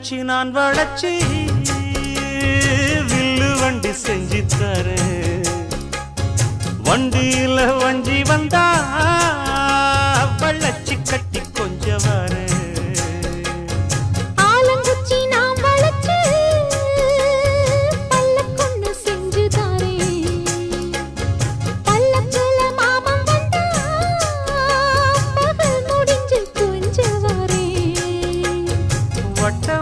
குச்சி நான் வளச்சி வில்லு வண்டி செஞ்சு தரேன். வண்டியில வஞ்சி வந்தா வளச்சி கட்டி கொஞ்சம் வரேன். வட்ட